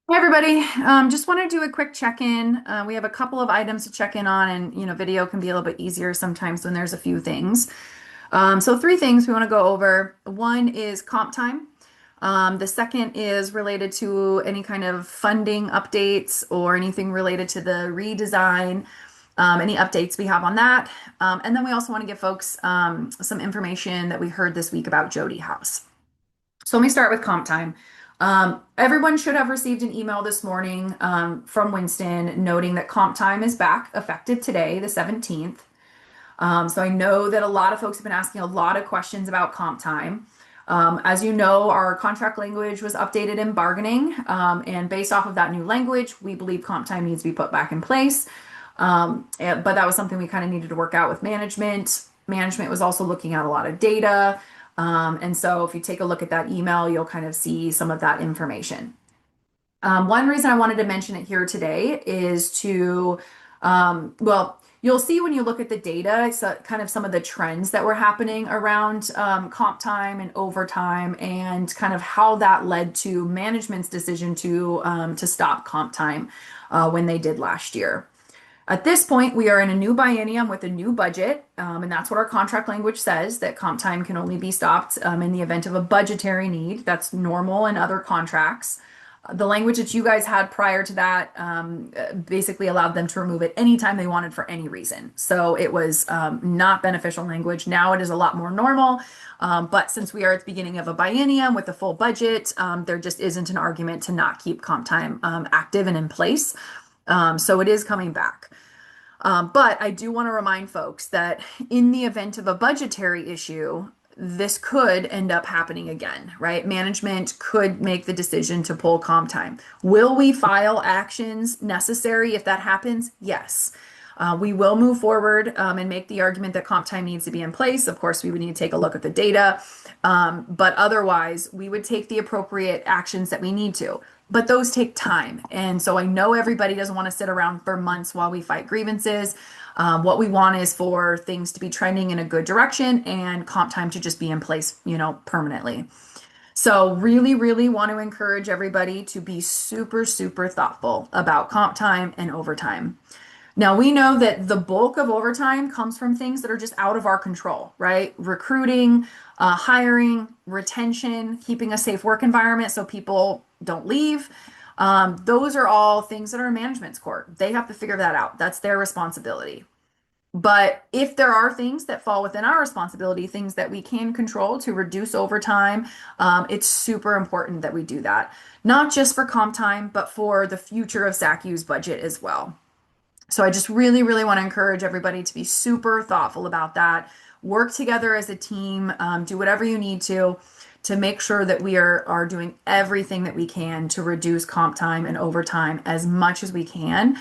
Hey everybody, just want to do a quick check-in. We have a couple of items to check in on, and video can be a little bit easier sometimes when there's a few things. So three things we want to go over. One is comp time. The second is related to any kind of funding updates or anything related to the redesign, any updates we have on that. And then we also want to give folks some information that we heard this week about Jody House. So let me start with comp time. Everyone should have received an email this morning from Winston noting that comp time is back, effective today, the 17th. So I know that a lot of folks have been asking a lot of questions about comp time. As you know, our contract language was updated in bargaining, and based off of that new language, we believe comp time needs to be put back in place. But that was something we kind of needed to work out with management. Management was also looking at a lot of data. And so if you take a look at that email, you'll kind of see some of that information. One reason I wanted to mention it here today is well, you'll see when you look at the data, it's kind of some of the trends that were happening around comp time and overtime, and kind of how that led to management's decision to stop comp time when they did last year. At this point, we are in a new biennium with a new budget, and that's what our contract language says, that comp time can only be stopped in the event of a budgetary need. That's normal in other contracts. The language that you guys had prior to that basically allowed them to remove it anytime they wanted for any reason. So it was not beneficial language. Now it is a lot more normal, but since we are at the beginning of a biennium with a full budget, there just isn't an argument to not keep comp time active and in place. So it is coming back. But I do want to remind folks that in the event of a budgetary issue, this could end up happening again, right? Management could make the decision to pull comp time. Will we file actions necessary if that happens? Yes. We will move forward and make the argument that comp time needs to be in place. Of course, we would need to take a look at the data, but otherwise, we would take the appropriate actions that we need to. But those take time. And so I know everybody doesn't want to sit around for months while we fight grievances. What we want is for things to be trending in a good direction and comp time to just be in place, permanently. So really, really want to encourage everybody to be super, super thoughtful about comp time and overtime. Now, we know that the bulk of overtime comes from things that are just out of our control, right? Recruiting, hiring, retention, keeping a safe work environment so people don't leave. Those are all things that are in management's court. They have to figure that out. That's their responsibility. But if there are things that fall within our responsibility, things that we can control to reduce overtime, it's super important that we do that. Not just for comp time, but for the future of SACU's budget as well. So I just really, really want to encourage everybody to be super thoughtful about that. Work together as a team, do whatever you need to make sure that we are doing everything that we can to reduce comp time and overtime as much as we can,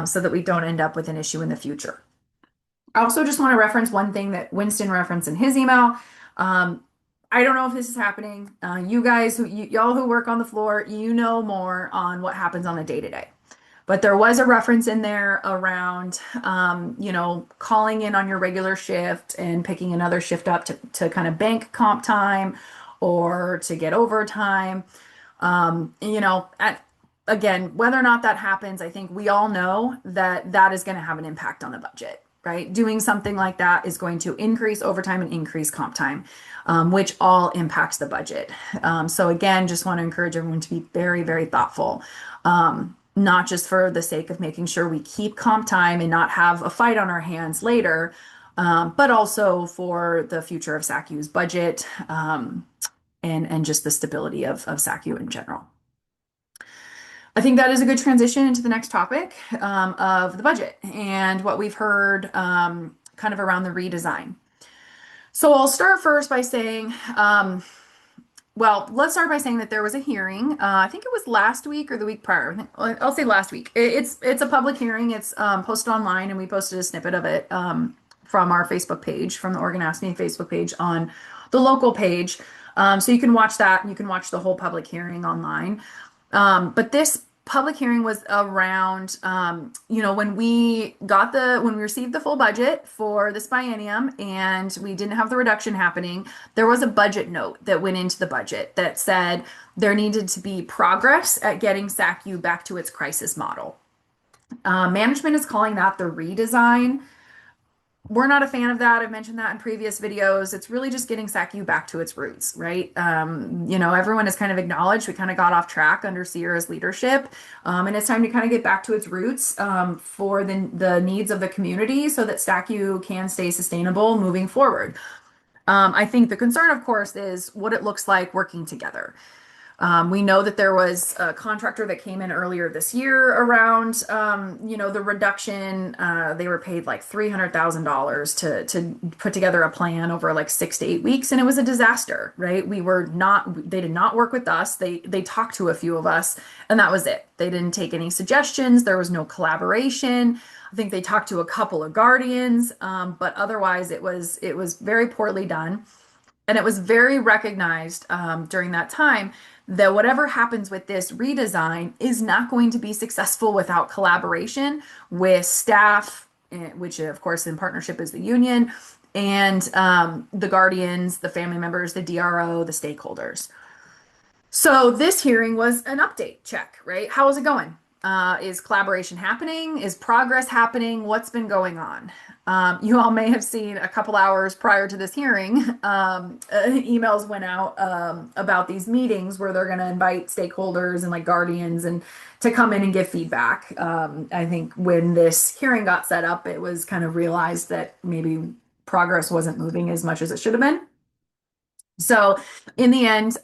so that we don't end up with an issue in the future. I also just want to reference one thing that Winston referenced in his email. I don't know if this is happening. You guys, y'all who work on the floor, you know more on what happens on the day to day. But there was a reference in there around, calling in on your regular shift and picking another shift up to kind of bank comp time or to get overtime. Again, whether or not that happens, I think we all know that that is going to have an impact on the budget, right? Doing something like that is going to increase overtime and increase comp time, which all impacts the budget. So again, just want to encourage everyone to be very, very thoughtful. Not just for the sake of making sure we keep comp time and not have a fight on our hands later, but also for the future of SACU's budget, and just the stability of SACU in general. I think that is a good transition into the next topic of the budget and what we've heard kind of around the redesign. So I'll start first by saying, let's start by saying that there was a hearing. I think it was last week or the week prior. I'll say last week. It's a public hearing. It's posted online, and we posted a snippet of it from our Facebook page, from the Oregon Ask Me Facebook page on the local page. So you can watch that. You can watch the whole public hearing online. But this public hearing was around, when we received the full budget for this biennium and we didn't have the reduction happening, there was a budget note that went into the budget that said there needed to be progress at getting SACU back to its crisis model. Management is calling that the redesign. We're not a fan of that. I've mentioned that in previous videos. It's really just getting SACU back to its roots, right? Everyone has kind of acknowledged we kind of got off track under Sierra's leadership, and it's time to kind of get back to its roots for the needs of the community so that SACU can stay sustainable moving forward. I think the concern, of course, is what it looks like working together. We know that there was a contractor that came in earlier this year around, the reduction. They were paid like $300,000 to put together a plan over like 6 to 8 weeks, and it was a disaster, right? They did not work with us. They talked to a few of us, and that was it. They didn't take any suggestions. There was no collaboration. I think they talked to a couple of guardians, but otherwise it was very poorly done. And it was very recognized during that time that whatever happens with this redesign is not going to be successful without collaboration with staff, which of course in partnership is the union, and the guardians, the family members, the DRO, the stakeholders. So this hearing was an update check, right? How is it going? Is collaboration happening? Is progress happening? What's been going on? You all may have seen a couple hours prior to this hearing, emails went out about these meetings where they're going to invite stakeholders and like guardians and to come in and give feedback. I think when this hearing got set up, it was kind of realized that maybe progress wasn't moving as much as it should have been. So in the end,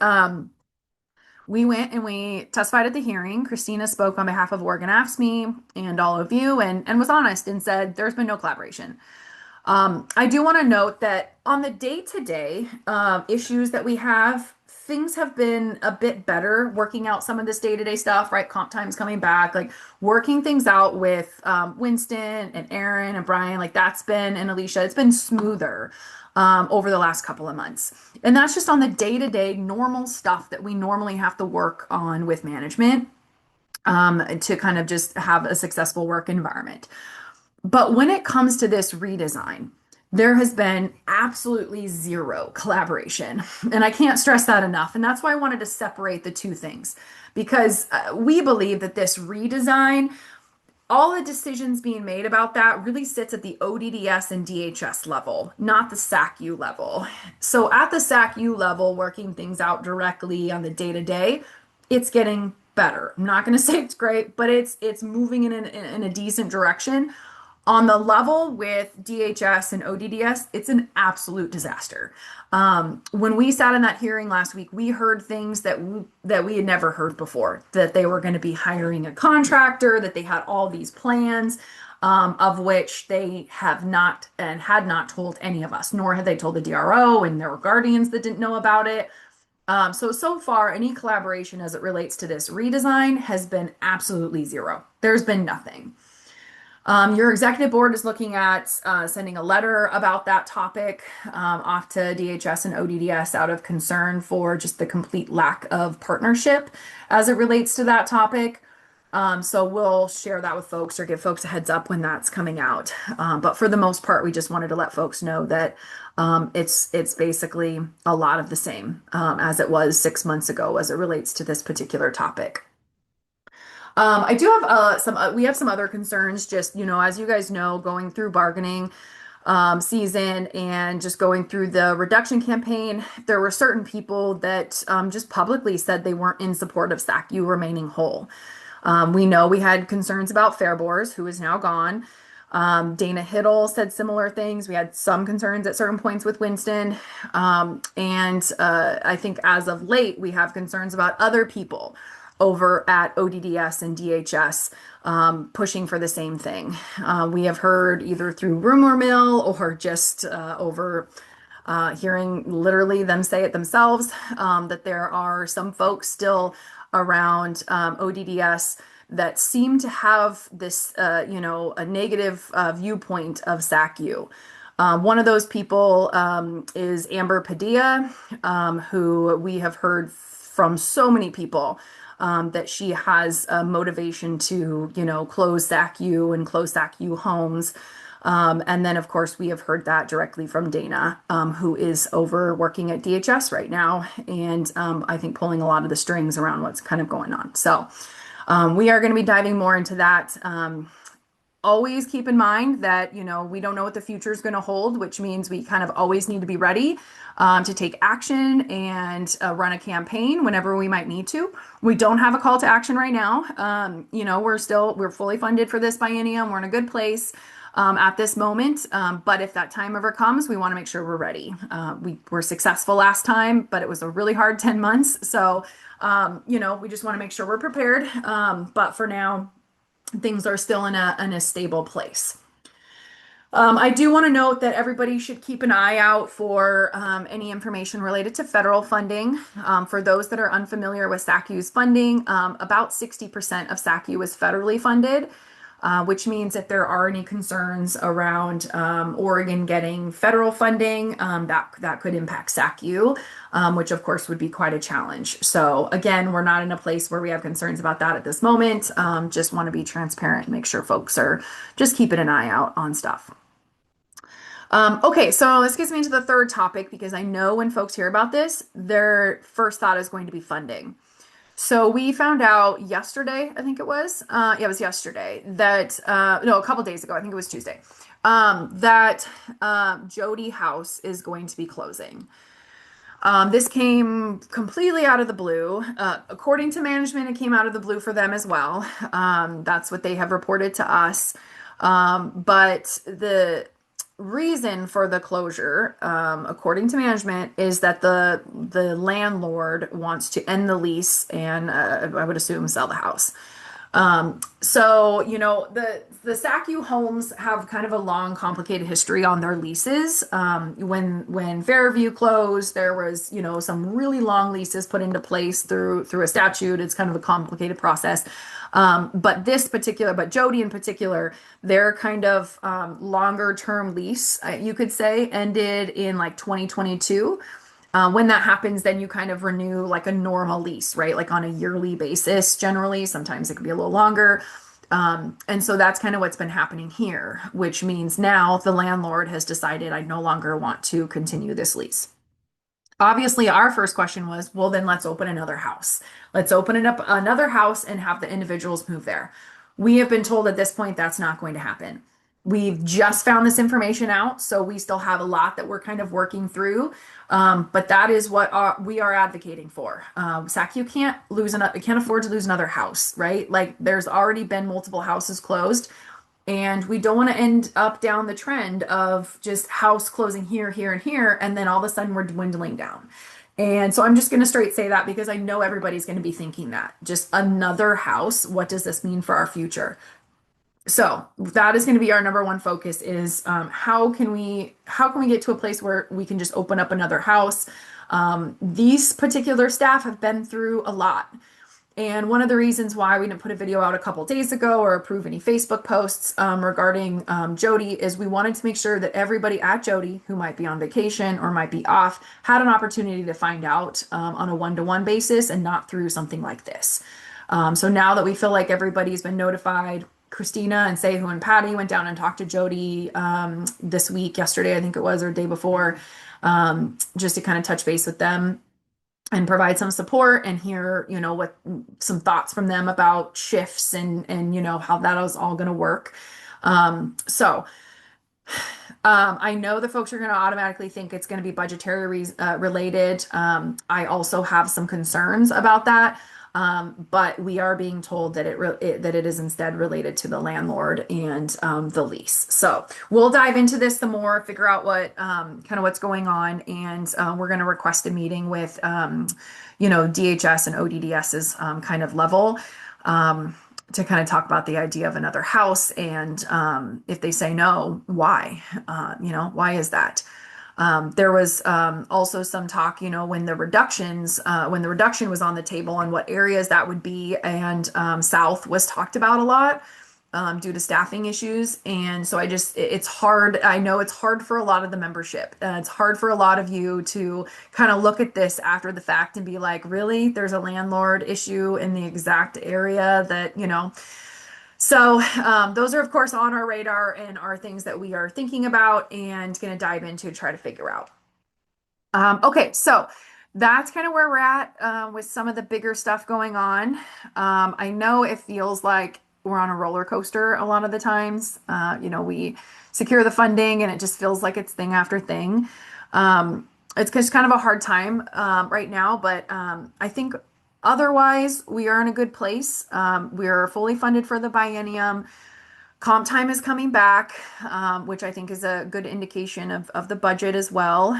we went and we testified at the hearing. Christina spoke on behalf of Oregon AFSCME and all of you and was honest and said there's been no collaboration. I do want to note that on the day-to-day issues that we have, things have been a bit better working out some of this day-to-day stuff, right? Comp time's coming back, like working things out with Winston and Aaron and Brian, like that's been, and Alicia, it's been smoother over the last couple of months. And that's just on the day-to-day normal stuff that we normally have to work on with management to kind of just have a successful work environment. But when it comes to this redesign, there has been absolutely zero collaboration. And I can't stress that enough. And that's why I wanted to separate the two things, because we believe that this redesign, all the decisions being made about that really sits at the ODDS and DHS level, not the SACU level. So at the SACU level, working things out directly on the day-to-day, it's getting better. I'm not going to say it's great, but it's moving in a decent direction. On the level with DHS and ODDS, it's an absolute disaster. When we sat in that hearing last week, we heard things that we had never heard before, that they were going to be hiring a contractor, that they had all these plans, of which they have not and had not told any of us, nor had they told the DRO, and there were guardians that didn't know about it. So far, any collaboration as it relates to this redesign has been absolutely zero. There's been nothing. Your executive board is looking at sending a letter about that topic off to DHS and ODDS out of concern for just the complete lack of partnership as it relates to that topic. So we'll share that with folks or give folks a heads up when that's coming out. But for the most part, we just wanted to let folks know that it's basically a lot of the same as it was 6 months ago as it relates to this particular topic. I do have we have some other concerns, just, as you guys know, going through bargaining season and just going through the reduction campaign, there were certain people that just publicly said they weren't in support of SACU remaining whole. We know we had concerns about Fairbors, who is now gone. Dana Hiddle said similar things. We had some concerns at certain points with Winston. And I think as of late, we have concerns about other people over at ODDS and DHS pushing for the same thing. We have heard either through rumor mill or just over hearing literally them say it themselves that there are some folks still around ODDS that seem to have this, a negative viewpoint of SACU. One of those people is Amber Padilla, who we have heard from so many people that she has a motivation to, close SACU and close SACU homes. And then, of course, we have heard that directly from Dana, who is over working at DHS right now, and I think pulling a lot of the strings around what's kind of going on. So we are going to be diving more into that. Always keep in mind that, we don't know what the future is going to hold, which means we kind of always need to be ready to take action and run a campaign whenever we might need to. We don't have a call to action right now. We're fully funded for this biennium. We're in a good place at this moment. But if that time ever comes, we want to make sure we're ready. We were successful last time, but it was a really hard 10 months. So, we just want to make sure we're prepared. But for now, things are still in a stable place. I do want to note that everybody should keep an eye out for any information related to federal funding. For those that are unfamiliar with SACU's funding, about 60% of SACU is federally funded, which means if there are any concerns around Oregon getting federal funding, that could impact SACU, which of course would be quite a challenge. So again, we're not in a place where we have concerns about that at this moment. Just want to be transparent and make sure folks are just keeping an eye out on stuff. Okay, so this gets me into the third topic because I know when folks hear about this, their first thought is going to be funding. So we found out yesterday, I think it was, it was yesterday that, no, a couple days ago, I think it was Tuesday, that Jody House is going to be closing. This came completely out of the blue. According to management, it came out of the blue for them as well. That's what they have reported to us. But the reason for the closure, according to management, is that the landlord wants to end the lease and I would assume sell the house. So the SACU homes have kind of a long, complicated history on their leases. When Fairview closed, there was some really long leases put into place through a statute. It's kind of a complicated process. But Jody in particular, their kind of longer term lease, you could say, ended in like 2022. When that happens, then you kind of renew like a normal lease, right? Like on a yearly basis, generally. Sometimes it could be a little longer. And so that's kind of what's been happening here, which means now the landlord has decided I no longer want to continue this lease. Obviously, our first question was, well, then let's open another house. Let's open it up another house and have the individuals move there. We have been told at this point that's not going to happen. We've just found this information out, so we still have a lot that we're kind of working through. But that is what we are advocating for. SACU can't afford to lose another house, right? Like there's already been multiple houses closed. And we don't want to end up down the trend of just house closing here, here, and here, and then all of a sudden we're dwindling down. And so I'm just going to straight say that because I know everybody's going to be thinking that. Just another house, what does this mean for our future? So that is going to be our number one focus is how can we get to a place where we can just open up another house? These particular staff have been through a lot. And one of the reasons why we didn't put a video out a couple days ago or approve any Facebook posts regarding Jody is we wanted to make sure that everybody at Jody who might be on vacation or might be off had an opportunity to find out on a one-to-one basis and not through something like this. So now that we feel like everybody's been notified, Christina and Sehu and Patty went down and talked to Jody this week, yesterday I think it was, or day before, just to kind of touch base with them and provide some support and hear, what some thoughts from them about shifts and how that is all going to work. So I know the folks are going to automatically think it's going to be budgetary related. I also have some concerns about that. But we are being told that it is instead related to the landlord and the lease. So we'll dive into this some more, figure out what kind of what's going on, and we're going to request a meeting with DHS and ODDS's kind of level to kind of talk about the idea of another house, and if they say no, why? Why is that? There was also some talk, when the reduction was on the table and what areas that would be, and South was talked about a lot. due to staffing issues. And so it's hard. I know it's hard for a lot of the membership. It's hard for a lot of you to kind of look at this after the fact and be like, really, there's a landlord issue in the exact area that, you know. So those are, of course, on our radar and are things that we are thinking about and going to dive into to try to figure out. Okay, so that's kind of where we're at with some of the bigger stuff going on. I know it feels like we're on a roller coaster a lot of the times. We secure the funding and it just feels like it's thing after thing. It's just kind of a hard time right now, but I think otherwise we are in a good place. We're fully funded for the biennium. Comp time is coming back, which I think is a good indication of the budget as well.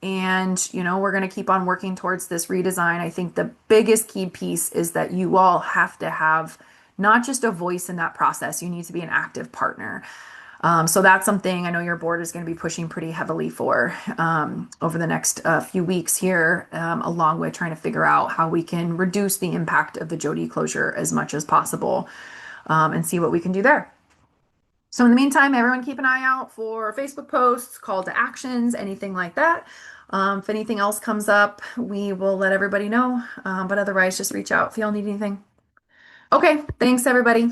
We're going to keep on working towards this redesign. I think the biggest key piece is that you all have to have not just a voice in that process, you need to be an active partner. So that's something I know your board is going to be pushing pretty heavily for over the next few weeks here, along with trying to figure out how we can reduce the impact of the Jody closure as much as possible and see what we can do there. So in the meantime, everyone keep an eye out for Facebook posts, call to actions, anything like that. If anything else comes up, we will let everybody know. But otherwise, just reach out if y'all need anything. Okay, thanks everybody.